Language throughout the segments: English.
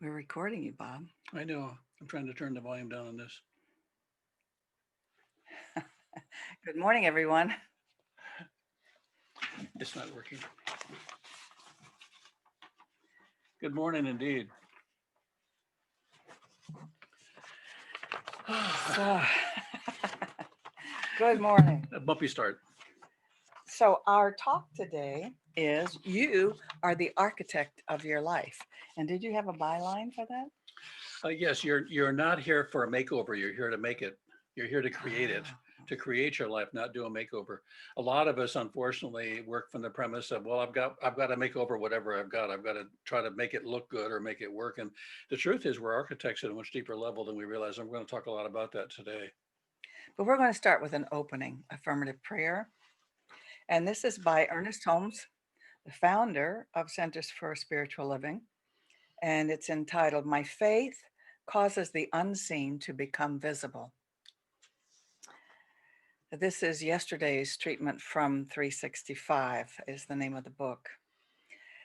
We're recording you, Bob. I know. I'm trying to turn the volume down on this. Good morning, everyone. It's not working. Good morning, indeed. So, good morning. A bumpy start. So, our talk today is you are the architect of your life. And did you have a byline for that? Yes, you're not here for a makeover. You're here to make it. You're here to create it, Ah, to create your life, not do a makeover. A lot of us, unfortunately, work from the premise of, well, I've got to make over whatever I've got. I've got to try to make it look good or make it work. And the truth is, we're architects at a much deeper level than we realize. I'm going to talk a lot about that today. but we're going to start with an opening affirmative prayer. And this is by Ernest Holmes, the founder of Centers for Spiritual Living. And it's entitled, My Faith Causes the Unseen to Become Visible. This is yesterday's treatment from 365 is the name of the book.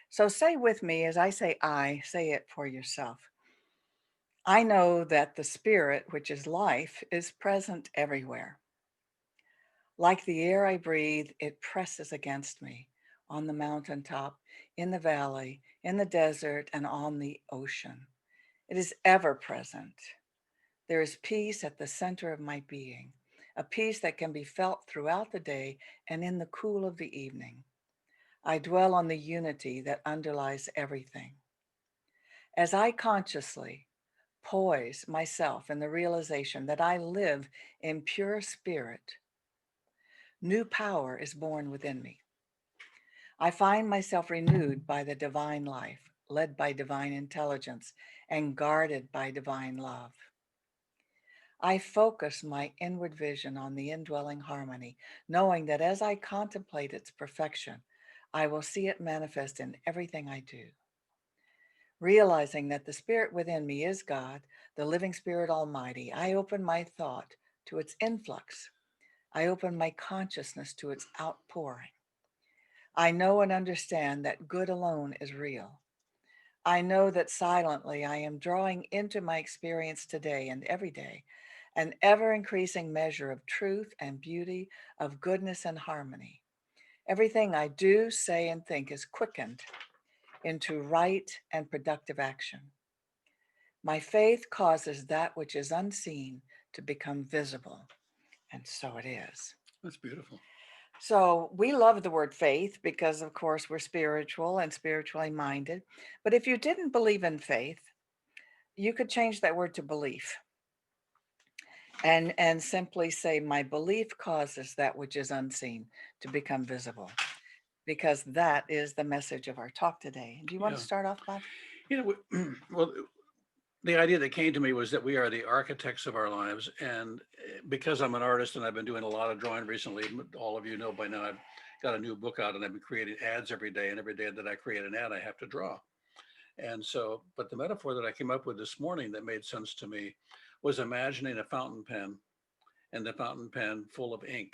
So say with me as I say it for yourself. I know that the spirit, which is life, is present everywhere. Like the air I breathe, it presses against me on the mountaintop, in the valley, in the desert, and on the ocean. It is ever present. There is peace at the center of my being, a peace that can be felt throughout the day and in the cool of the evening. I dwell on the unity that underlies everything. As I consciously poise myself in the realization that I live in pure spirit, new power is born within me. I find myself renewed by the divine life, led by divine intelligence, and guarded by divine love. I focus my inward vision on the indwelling harmony, knowing that as I contemplate its perfection, I will see it manifest in everything I do. Realizing that the spirit within me is God, the living spirit almighty, I open my thought to its influx. I open my consciousness to its outpouring. I know and understand that good alone is real. I know that silently I am drawing into my experience today and every day an ever increasing measure of truth and beauty, of goodness and harmony. Everything I do, say, and think is quickened into right and productive action. My faith causes that which is unseen to become visible, and so it is. That's beautiful. So we love the word faith because, of course, we're spiritual and spiritually minded. But if you didn't believe in faith, you could change that word to belief and simply say, my belief causes that which is unseen to become visible, because that is the message of our talk today. Do you want to Yeah. start off, Bob? Well, the idea that came to me was that we are the architects of our lives. And because I'm an artist and I've been doing a lot of drawing recently, all of you know by now I've got a new book out and I've been creating ads every day. And every day that I create an ad, I have to draw. And so, but the metaphor that I came up with this morning that made sense to me was imagining a fountain pen and the fountain pen full of ink.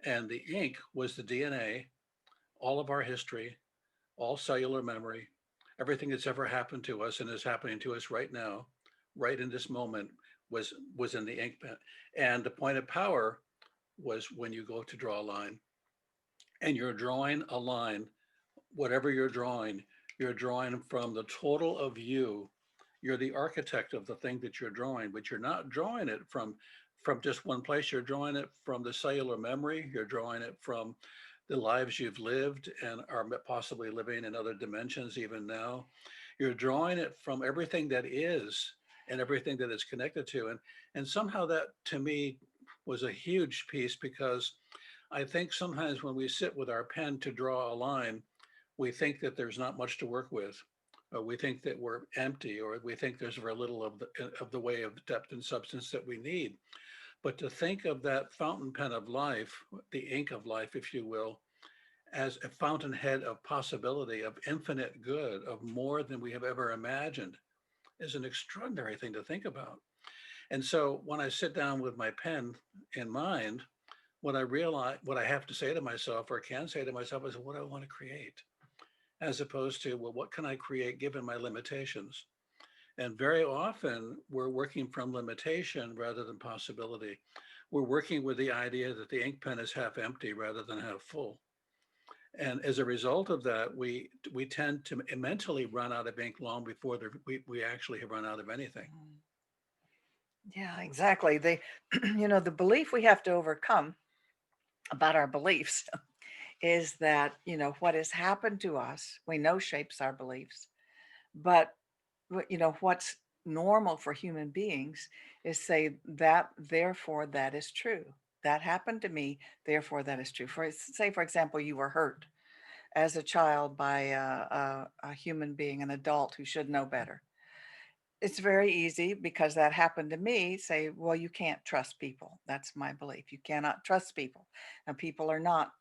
And the ink was the DNA, all of our history, all cellular memory, everything that's ever happened to us and is happening to us right now, right in this moment, was in the ink pen. And the point of power was when you go to draw a line and you're drawing a line, whatever you're drawing from the total of you. You're the architect of the thing that you're drawing, but you're not drawing it from just one place. You're drawing it from the cellular memory. You're drawing it from the lives you've lived and are possibly living in other dimensions even now. You're drawing it from everything that is and everything that it's connected to. And somehow that to me was a huge piece because I think sometimes when we sit with our pen to draw a line, we think that there's not much to work with, or we think that we're empty, or we think there's very little of the way of depth and substance that we need. But to think of that fountain pen of life, the ink of life, if you will, as a fountainhead of possibility, of infinite good, of more than we have ever imagined, is an extraordinary thing to think about. And so when I sit down with my pen in mind, what I realize, what I have to say to myself or can say to myself is what I want to create, as opposed to, well, what can I create given my limitations? And very often we're working from limitation rather than possibility. We're working with the idea that the ink pen is half empty rather than half full. And as a result of that, we tend to mentally run out of ink long before we actually have run out of anything. Mm. Yeah, exactly. The belief we have to overcome about our beliefs is that, what has happened to us, we know shapes our beliefs, but what's normal for human beings is say that, therefore that is true. That happened to me, therefore that is true. Say, for example, you were hurt as a child by a human being, an adult who should know better. It's very easy because that happened to me. Say, well, you can't trust people. That's my belief. You cannot trust people. And people are not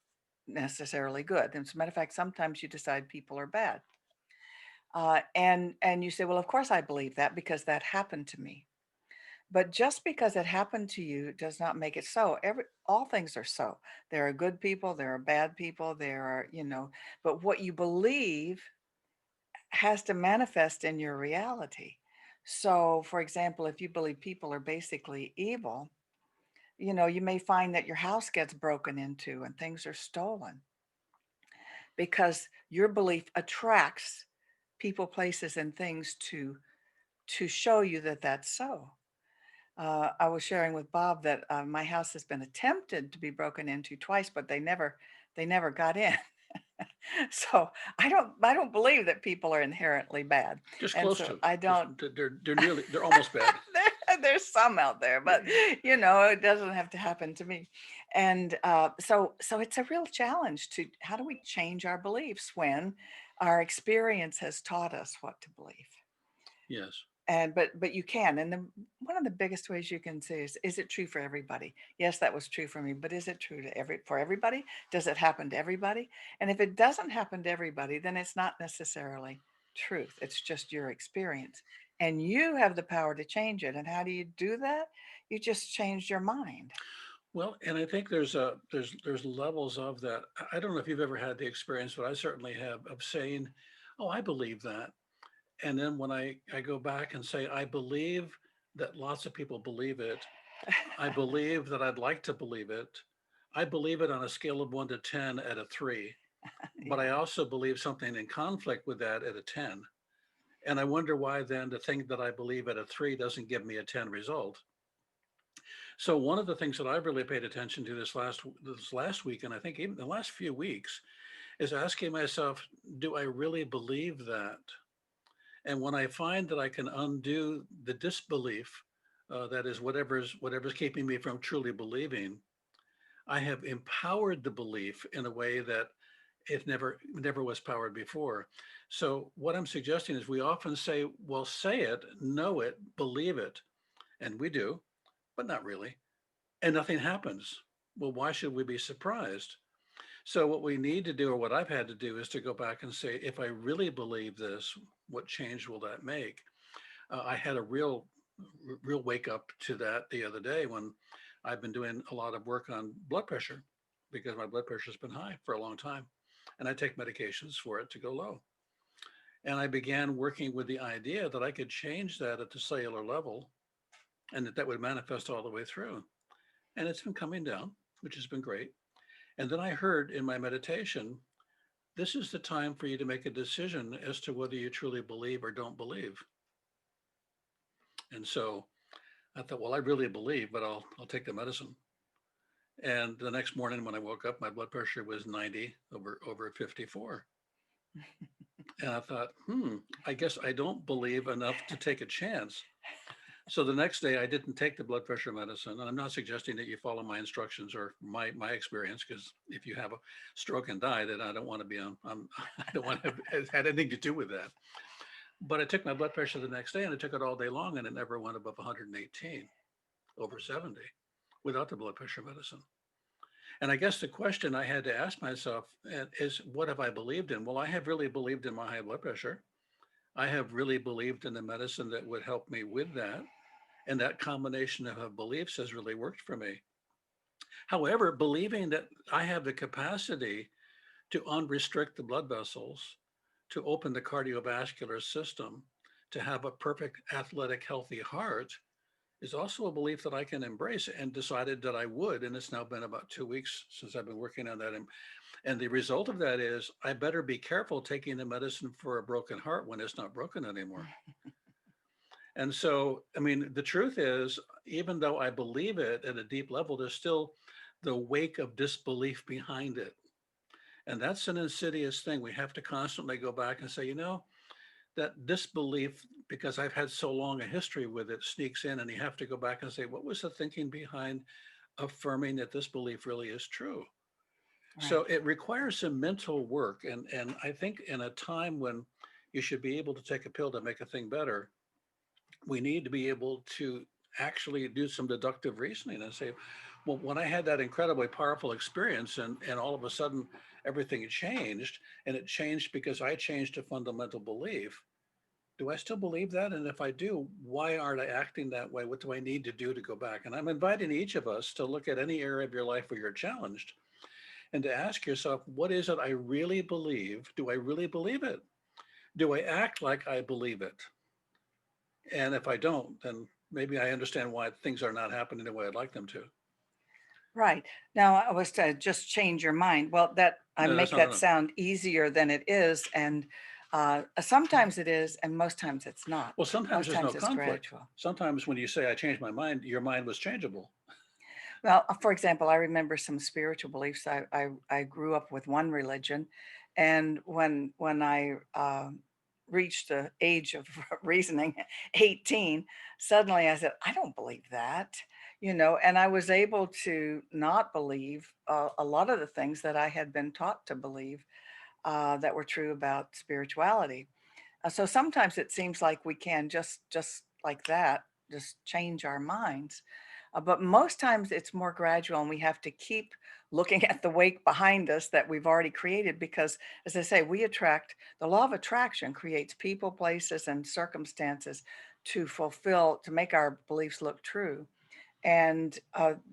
necessarily good. As a matter of fact, sometimes you decide people are bad. And you say, well, of course I believe that because that happened to me. But just because it happened to you does not make it so. All things are so. There are good people, there are bad people, there are, but what you believe has to manifest in your reality. So, for example, if you believe people are basically evil, you may find that your house gets broken into and things are stolen because your belief attracts people, places, and things to show you that that's so. I was sharing with Bob that my house has been attempted to be broken into twice, but they never got in. So I don't believe that people are inherently bad, Just and close so to, I just don't. they're almost bad. There's some out there, but it doesn't have to happen to me. And so it's a real challenge to how do we change our beliefs when our experience has taught us what to believe. Yes. And but you can, and one of the biggest ways you can say is it true for everybody? Yes, that was true for me, but is it true to for everybody? Does it happen to everybody? And if it doesn't happen to everybody, then it's not necessarily truth. It's just your experience. And you have the power to change it. And how do you do that? You just change your mind. Well, and I think there's levels of that. I don't know if you've ever had the experience, but I certainly have, of saying, "Oh, I believe that," and then when I go back and say, "I believe that lots of people believe it. I believe that I'd like to believe it. I believe it on a scale of 1 to 10 at a 3, but I Yeah. also believe something in conflict with that at a 10." And I wonder why then the thing that I believe at a 3 doesn't give me a 10 result. So one of the things that I've really paid attention to this last week, and I think even the last few weeks, is asking myself, do I really believe that? And when I find that I can undo the disbelief, that is whatever's keeping me from truly believing, I have empowered the belief in a way that it never was powered before. So what I'm suggesting is we often say, well, say it, know it, believe it, and we do, but not really, and nothing happens. Well, why should we be surprised? So what we need to do, or what I've had to do, is to go back and say, if I really believe this, what change will that make? I had a real wake up to that the other day when I've been doing a lot of work on blood pressure because my blood pressure has been high for a long time, and I take medications for it to go low. And I began working with the idea that I could change that at the cellular level, and that would manifest all the way through. And it's been coming down, which has been great. And then I heard in my meditation, this is the time for you to make a decision as to whether you truly believe or don't believe. And so I thought, well, I really believe, but I'll take the medicine. And the next morning when I woke up, my blood pressure was 90 over 54. And I thought, I guess I don't believe enough to take a chance. So the next day I didn't take the blood pressure medicine. And I'm not suggesting that you follow my instructions or my experience, because if you have a stroke and die, then I don't want to be on, I don't want to have had anything to do with that. But I took my blood pressure the next day and I took it all day long and it never went above 118 over 70 without the blood pressure medicine. And I guess the question I had to ask myself is, what have I believed in? Well, I have really believed in my high blood pressure. I have really believed in the medicine that would help me with that. And that combination of beliefs has really worked for me. However, believing that I have the capacity to unrestrict the blood vessels, to open the cardiovascular system, to have a perfect, athletic, healthy heart is also a belief that I can embrace, and decided that I would. And it's now been about 2 weeks since I've been working on that. And the result of that is I better be careful taking the medicine for a broken heart when it's not broken anymore. And so, I mean, the truth is, even though I believe it at a deep level, there's still the wake of disbelief behind it. And that's an insidious thing. We have to constantly go back and say, that disbelief, because I've had so long a history with it, sneaks in, and you have to go back and say, what was the thinking behind affirming that this belief really is true? So Right. it requires some mental work. And I think in a time when you should be able to take a pill to make a thing better, we need to be able to actually do some deductive reasoning and say, well, when I had that incredibly powerful experience, and all of a sudden everything changed, and it changed because I changed a fundamental belief. Do I still believe that? And if I do, why aren't I acting that way? What do I need to do to go back? And I'm inviting each of us to look at any area of your life where you're challenged and to ask yourself, what is it I really believe? Do I really believe it? Do I act like I believe it? And if I don't, then maybe I understand why things are not happening the way I'd like them to. Right. Now, I was to just change your mind. Well, that I No, that's make not that enough. sound easier than it is, and sometimes it is, and most times it's not. Well, sometimes Most there's no times it's conflict. gradual. Sometimes when you say, I changed my mind, your mind was changeable. Well, for example, I remember some spiritual beliefs. I grew up with one religion, and when I reached the age of reasoning, 18, suddenly I said, I don't believe that, and I was able to not believe a lot of the things that I had been taught to believe that were true about spirituality. So sometimes it seems like we can just like that, just change our minds. But most times it's more gradual, and we have to keep looking at the wake behind us that we've already created. Because, as I say, the law of attraction creates people, places, and circumstances to make our beliefs look true. And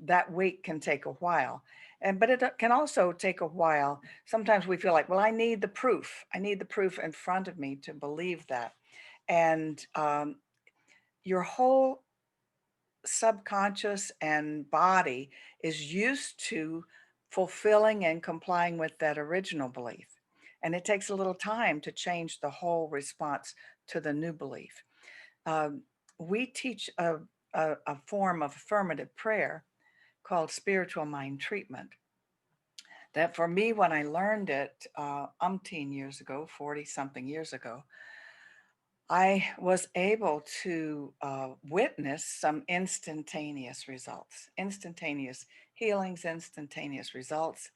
that wait can take a while. But it can also take a while. Sometimes we feel like, well, I need the proof in front of me to believe that. And your whole subconscious and body is used to fulfilling and complying with that original belief. And it takes a little time to change the whole response to the new belief. Um, we teach a form of affirmative prayer called spiritual mind treatment. That for me, when I learned it umpteen years ago, 40 something years ago, I was able to witness some instantaneous healings, instantaneous results.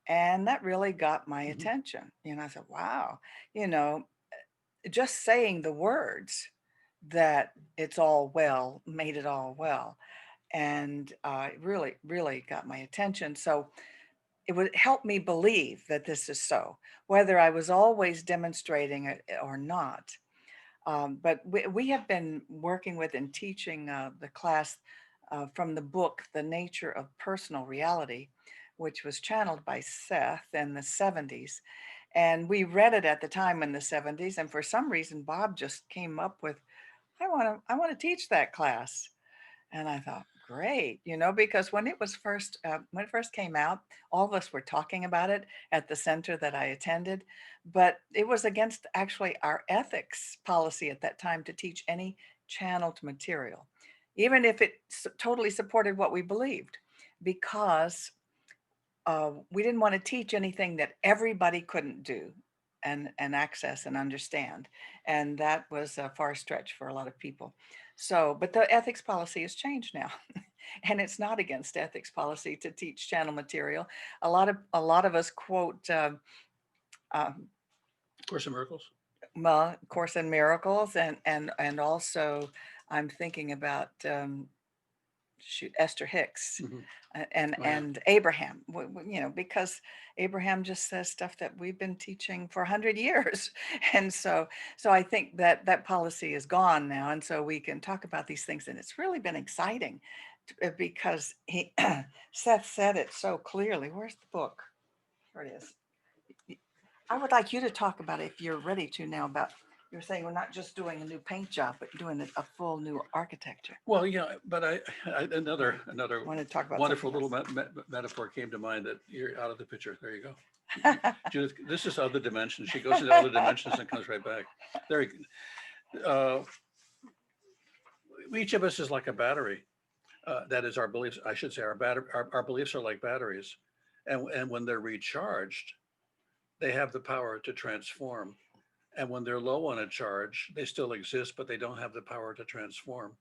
And that really got my Mhm. attention. I said, wow, you know, just saying the words that it's all well made it all well. And it really got my attention. So it would help me believe that this is so, whether I was always demonstrating it or not. But we have been working with and teaching the class from the book, The Nature of Personal Reality, which was channeled by Seth in the 70s. And we read it at the time in the 70s. And for some reason, Bob just came up with, I want to teach that class. And I thought, great, because when it first came out, all of us were talking about it at the center that I attended, but it was against actually our ethics policy at that time to teach any channeled material, even if it totally supported what we believed, because we didn't want to teach anything that everybody couldn't do and access and understand, and that was a far stretch for a lot of people. So, but the ethics policy has changed now, and it's not against ethics policy to teach channel material. A lot of us quote um, Course in Miracles. well, Course in Miracles, and also I'm thinking about shoot, Esther Hicks, Hmm. and Oh, yeah. and Abraham, because Abraham just says stuff that we've been teaching for 100 years, and so I think that that policy is gone now, and so we can talk about these things, and it's really been exciting because he Seth said it so clearly. Where's the book? Here it is. I would like you to talk about it if you're ready to now about You're saying we're not just doing a new paint job, but doing a full new architecture. Well, yeah, but another I want to talk about wonderful something little else. metaphor came to mind that you're out of the picture. There you go. Judith, this is other dimensions. She goes into other dimensions and comes right back. There you go. Each of us is like a battery. That is our beliefs. I should say our beliefs are like batteries. And when they're recharged, they have the power to transform. And when they're low on a charge, they still exist, but they don't have the power to transform.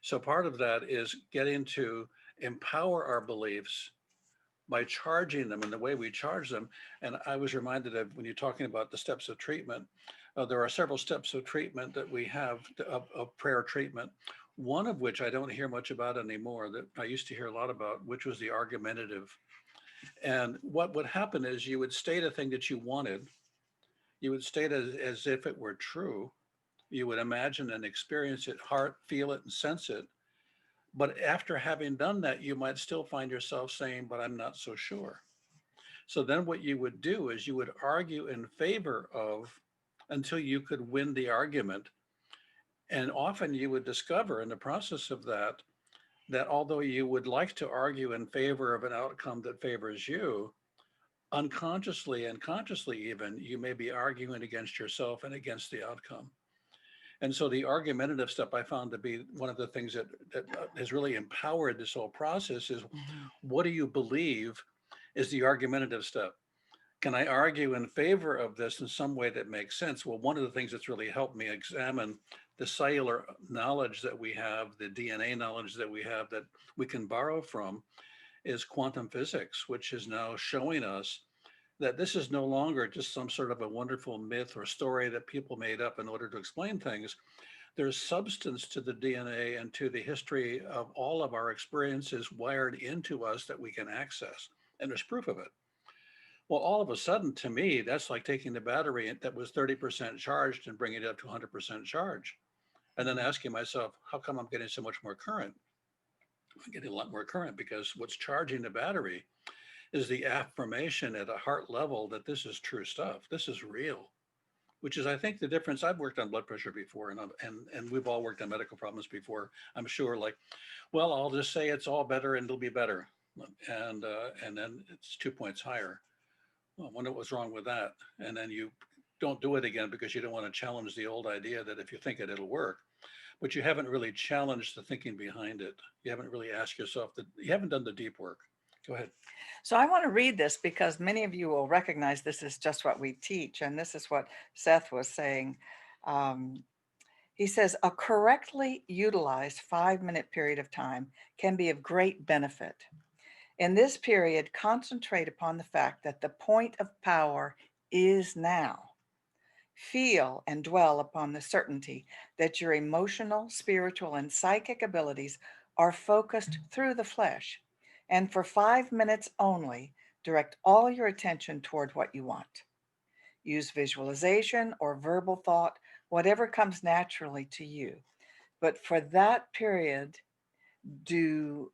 So part of that is getting to empower our beliefs by charging them, and the way we charge them. And I was reminded of when you're talking about the steps of treatment, there are several steps of treatment that we have of prayer treatment. One of which I don't hear much about anymore that I used to hear a lot about, which was the argumentative. And what would happen is you would state a thing that you wanted, you would state it as if it were true. You would imagine and experience it, heart, feel it, and sense it. But after having done that, you might still find yourself saying, but I'm not so sure. So then what you would do is you would argue in favor of until you could win the argument. And often you would discover in the process of that, that although you would like to argue in favor of an outcome that favors you, unconsciously and consciously even, you may be arguing against yourself and against the outcome. And so the argumentative step I found to be one of the things that has really empowered this whole process is, Mhm. what do you believe is the argumentative step? Can I argue in favor of this in some way that makes sense? Well, one of the things that's really helped me examine the cellular knowledge that we have, the DNA knowledge that we have that we can borrow from, is quantum physics, which is now showing us that this is no longer just some sort of a wonderful myth or story that people made up in order to explain things. There's substance to the DNA and to the history of all of our experiences wired into us that we can access. And there's proof of it. Well, all of a sudden, to me, that's like taking the battery that was 30% charged and bringing it up to 100% charge. And then Mhm. asking myself, how come I'm getting so much more current? I'm getting a lot more current because what's charging the battery is the affirmation at a heart level that this is true stuff. This is real, which is, I think, the difference. I've worked on blood pressure before, and we've all worked on medical problems before. I'm sure, like, well, I'll just say it's all better and it'll be better, and then it's 2 points higher. Well, I wonder what's wrong with that. And then you don't do it again because you don't want to challenge the old idea that if you think it, it'll work. But you haven't really challenged the thinking behind it. You haven't really asked yourself that, you haven't done the deep work. Go ahead. So I want to read this because many of you will recognize this is just what we teach. And this is what Seth was saying. Um, he says, a correctly utilized 5-minute period of time can be of great benefit. In this period, concentrate upon the fact that the point of power is now. Feel and dwell upon the certainty that your emotional, spiritual, and psychic abilities are focused through the flesh. And for 5 minutes only, direct all your attention toward what you want. Use visualization or verbal thought, whatever comes naturally to you. But for that period, do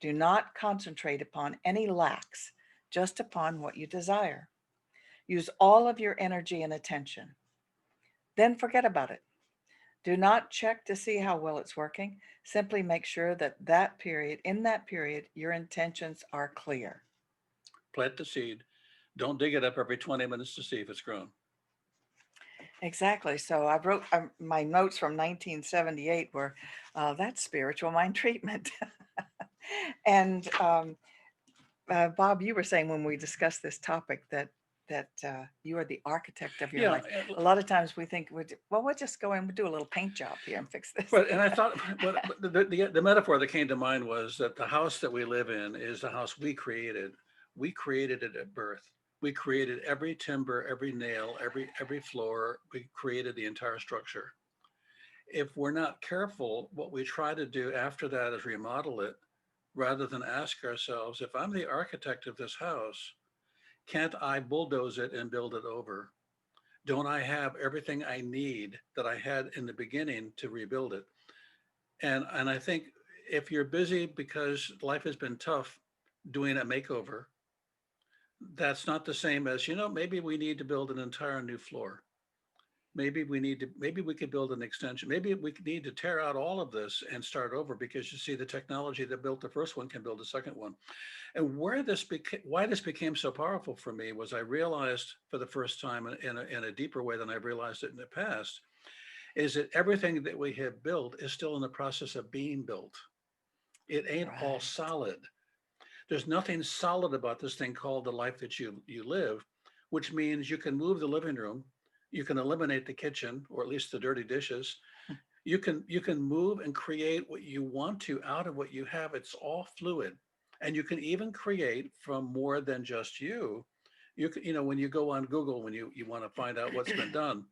do not concentrate upon any lacks, just upon what you desire. Use all of your energy and attention. Then forget about it. Do not check to see how well it's working. Simply make sure that in that period, your intentions are clear. Plant the seed. Don't dig it up every 20 minutes to see if it's grown. Exactly. So I wrote my notes from 1978 were that's spiritual mind treatment. And Bob, you were saying when we discussed this topic that you are the architect of your Yeah, life. A lot of times we think, well, we'll just go in and do a little paint job here and fix this. but and I thought what the metaphor that came to mind was that the house that we live in is the house we created. We created it at birth. We created every timber, every nail, every floor. We created the entire structure. If we're not careful, what we try to do after that is remodel it rather than ask ourselves, if I'm the architect of this house, can't I bulldoze it and build it over? Don't I have everything I need that I had in the beginning to rebuild it? And I think if you're busy because life has been tough doing a makeover, that's not the same as, maybe we need to build an entire new floor. maybe we could build an extension. Maybe we need to tear out all of this and start over, because you see the technology that built the first one can build a second one. And why this became so powerful for me was I realized for the first time in a deeper way than I've realized it in the past, is that everything that we have built is still in the process of being built. It ain't all Right. solid. There's nothing solid about this thing called the life that you live, which means you can move the living room, you can eliminate the kitchen, or at least the dirty dishes. You can move and create what you want to out of what you have. It's all fluid. And you can even create from more than just you. When you go on Google, when you want to find out what's been done,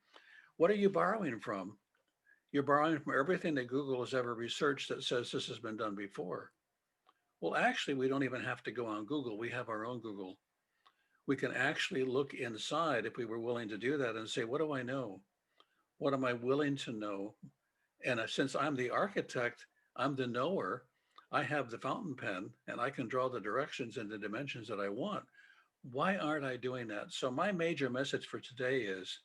what are you borrowing from? You're borrowing from everything that Google has ever researched that says this has been done before. Well, actually, we don't even have to go on Google. We have our own Google. We can actually look inside, if we were willing to do that, and say, what do I know? What am I willing to know? And since I'm the architect, I'm the knower. I have the fountain pen and I can draw the directions and the dimensions that I want. Why aren't I doing that? So my major message for today is,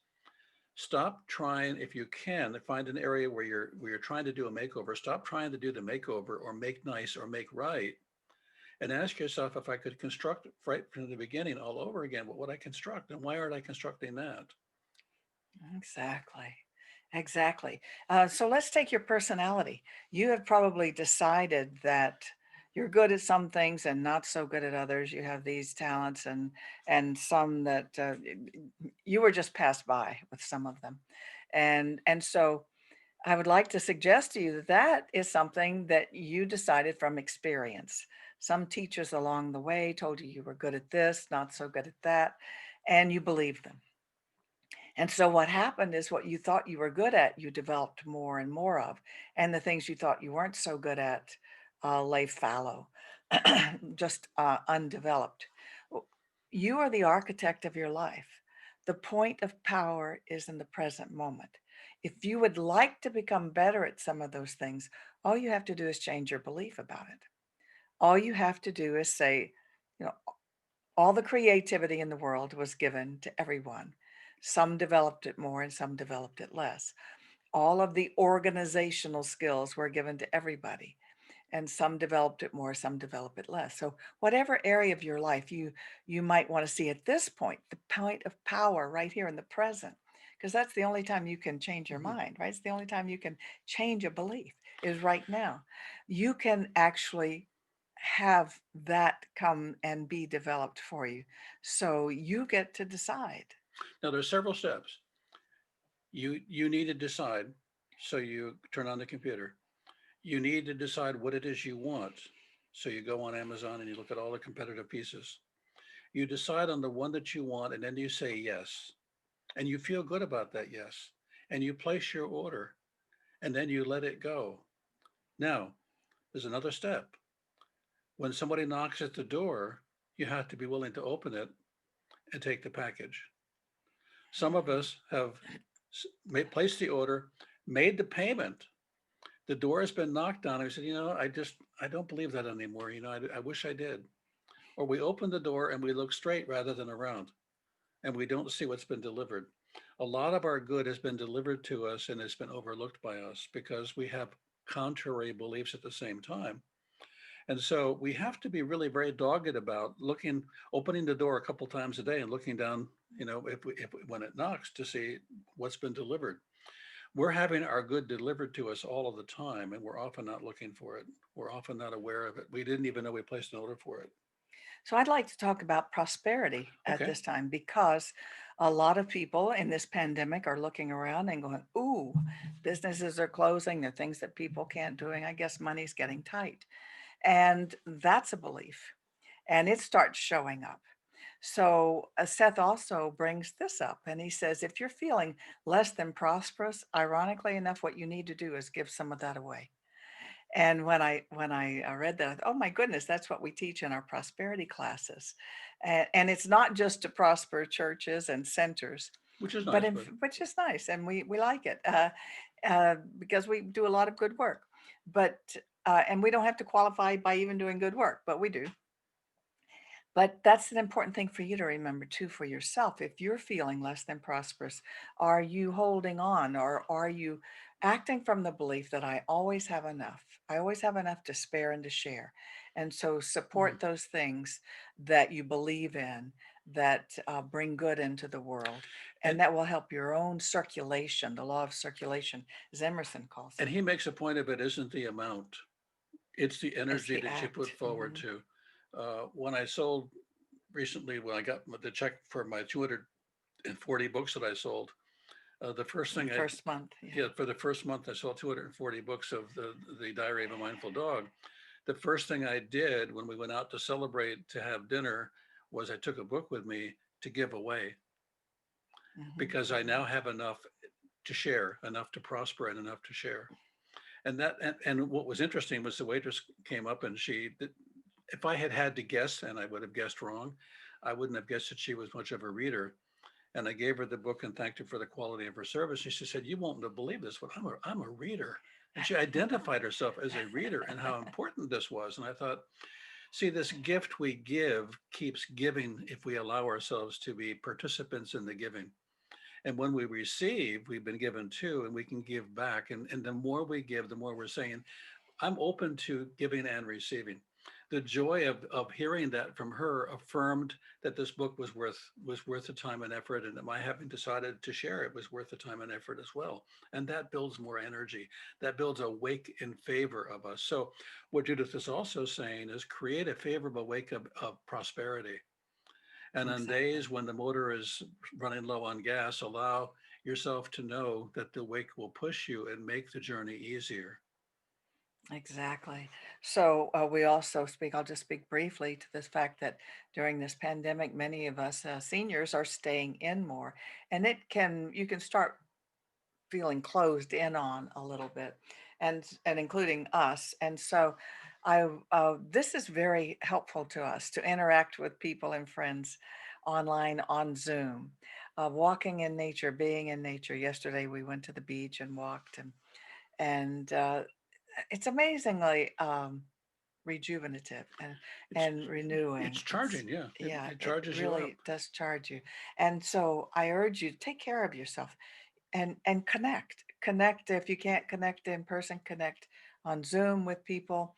stop trying, if you can, find an area where you're trying to do a makeover. Stop trying to do the makeover or make nice or make right, and ask yourself, if I could construct right from the beginning all over again, what would I construct, and why aren't I constructing that? Exactly. Exactly. So let's take your personality. You have probably decided that you're good at some things and not so good at others. You have these talents and some that you were just passed by with some of them, and so I would like to suggest to you that that is something that you decided from experience. Some teachers along the way told you you were good at this, not so good at that, and you believed them. And so what happened is what you thought you were good at, you developed more and more of, and the things you thought you weren't so good at lay fallow, just undeveloped. W- You are the architect of your life. The point of power is in the present moment. If you would like to become better at some of those things, all you have to do is change your belief about it. All you have to do is say, you know, all the creativity in the world was given to everyone. Some developed it more and some developed it less. All of the organizational skills were given to everybody, and some developed it more, some develop it less. So whatever area of your life you might want to see at this point, the point of power right here in the present, because that's the only time you can change your Mhm. mind, right? It's the only time you can change a belief is right now. You can actually have that come and be developed for you. So you get to decide. Now, there's several steps. You need to decide. So you turn on the computer. You need to decide what it is you want. So you go on Amazon and you look at all the competitive pieces. You decide on the one that you want, and then you say yes. And you feel good about that yes. And you place your order, and then you let it go. Now, there's another step. When somebody knocks at the door, you have to be willing to open it and take the package. Some of Mhm. us have placed the order, made the payment. The door has been knocked on. I said, I don't believe that anymore. I wish I did. Or we open the door and we look straight rather than around, and we don't see what's been delivered. A lot of our good has been delivered to us and it's been overlooked by us because we have contrary beliefs at the same time. And so we have to be really very dogged about opening the door a couple times a day and looking down, when it knocks, to see what's been delivered. We're having our good delivered to us all of the time, and we're often not looking for it. We're often not aware of it. We didn't even know we placed an order for it. So I'd like to talk about prosperity at Okay. this time because a lot of people in this pandemic are looking around and going, "Ooh, businesses are closing. There are things that people can't doing. I guess money's getting tight." And that's a belief, and it starts showing up. So Seth also brings this up, and he says, if you're feeling less than prosperous, ironically enough, what you need to do is give some of that away. And when I read that, I thought, oh my goodness, that's what we teach in our prosperity classes, and it's not just to prosper churches and centers, Which is but nice, but which is nice, and we like it because we do a lot of good work. But and we don't have to qualify by even doing good work, but we do. But that's an important thing for you to remember too for yourself. If you're feeling less than prosperous, are you holding on, or are you acting from the belief that I always have enough? I always have enough to spare and to share. And so Mm. support those things that you believe in, that bring good into the world. And And that will help your own circulation, the law of circulation, as Emerson calls and it. he makes a point of it isn't the amount, it's the It's energy the that you put act. forward to. When I sold recently, when I got the check for my 240 books that I sold, the first The thing I first month. Yeah. yeah, for the first month I sold 240 books of the Diary of a Mindful Dog. The first thing I did when we went out to celebrate to have dinner was I took a book with me to give away, Hmm. because I now have enough to share, enough to prosper, and enough to share. And what was interesting was the waitress came up and if I had had to guess, and I would have guessed wrong, I wouldn't have guessed that she was much of a reader. And I gave her the book and thanked her for the quality of her service. And she said, "You won't believe this, but I'm a reader." And she identified herself as a reader and how important this was. And I thought, see, this gift we give keeps giving if we allow ourselves to be participants in the giving. And when we receive, we've been given too, and we can give back. And the more we give, the more we're saying, I'm open to giving and receiving. The joy of hearing that from her affirmed that this book was worth the time and effort, and that my having decided to share it was worth the time and effort as well. And that builds more energy. That builds a wake in favor of us. So what Judith is also saying is create a favorable wake of prosperity. And on Exactly. days when the motor is running low on gas, allow yourself to know that the wake will push you and make the journey easier. Exactly. So we also speak, I'll just speak briefly to this fact that during this pandemic, many of us seniors are staying in more, and you can start feeling closed in on a little bit, and including us. And so this is very helpful to us to interact with people and friends online on Zoom, walking in nature, being in nature. Yesterday we went to the beach and walked, and it's amazingly rejuvenative It's and it's renewing. It's charging, yeah. It, Yeah, it it charges you up. really does charge you. And so I urge you to take care of yourself and connect. If you can't connect in person, connect on Zoom with people.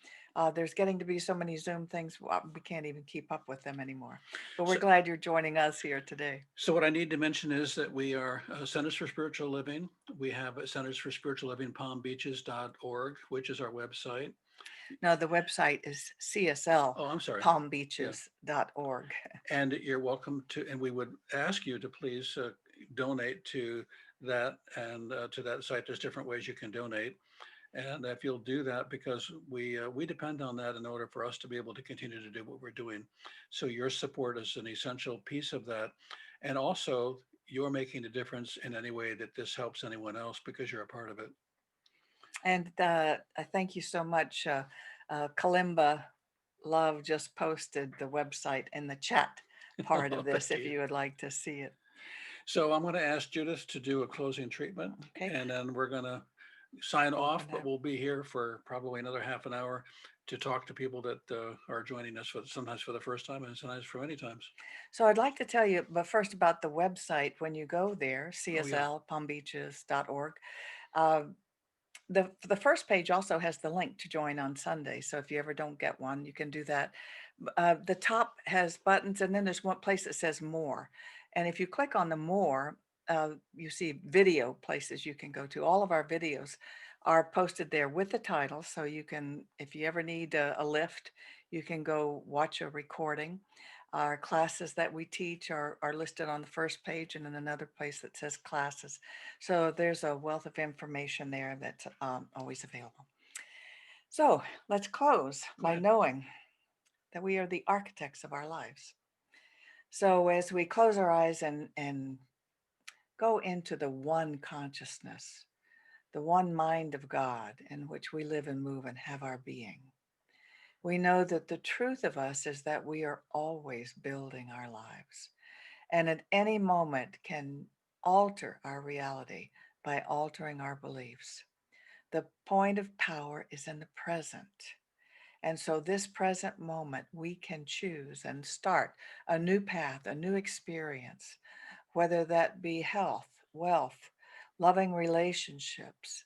There's getting to be so many Zoom things, we can't even keep up with them anymore, but we're So, glad you're joining us here today. so what I need to mention is that we are Centers for Spiritual Living. We have Centers for Spiritual Living palmbeaches.org, which is our website. Now the website is CSL Oh, I'm sorry. Yeah. palmbeaches.org. And you're welcome to, and we would ask you to please donate to that and to that site. There's different ways you can donate. And if you'll do that, because we depend on that in order for us to be able to continue to do what we're doing. So your support is an essential piece of that. And also, you're making a difference in any way that this helps anyone else because you're a part of it. And I thank you so much. Kalimba Love just posted the website in the chat part Oh, of this thank if you. you would like to see it. So I'm going to ask Judith to do a closing treatment, Okay, and then we're going to sign off, open but up. we'll be here for probably another half an hour to talk to people that are joining us for sometimes for the first time and sometimes for many times. So I'd like to tell you, but first about the website. When you go there, Oh yeah. cslpalmbeaches.org, uh, the first page also has the link to join on Sunday. So if you ever don't get one, you can do that. The top has buttons, and then there's one place that says more. And if you click on the more, you see video places you can go to. All of our videos are posted there with the title. So you can, if you ever need a lift, you can go watch a recording. Our classes that we teach are listed on the first page and in another place that says classes. So there's a wealth of information there that's always available. So let's close Go by ahead. knowing that we are the architects of our lives. So as we close our eyes and go into the one consciousness, the one mind of God in which we live and move and have our being, we know that the truth of us is that we are always building our lives, and at any moment can alter our reality by altering our beliefs. The point of power is in the present. And so, this present moment, we can choose and start a new path, a new experience, whether that be health, wealth, loving relationships,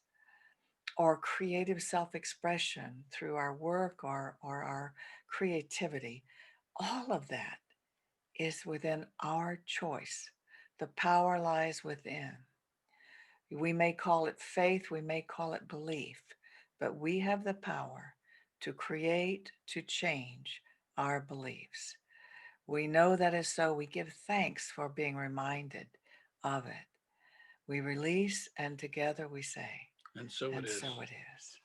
or creative self expression through our work or our creativity. All of that is within our choice. The power lies within. We may call it faith, we may call it belief, but we have the power to create, to change our beliefs. We know that is so. We give thanks for being reminded of it. We release, and together we say, And so it and is. so it is.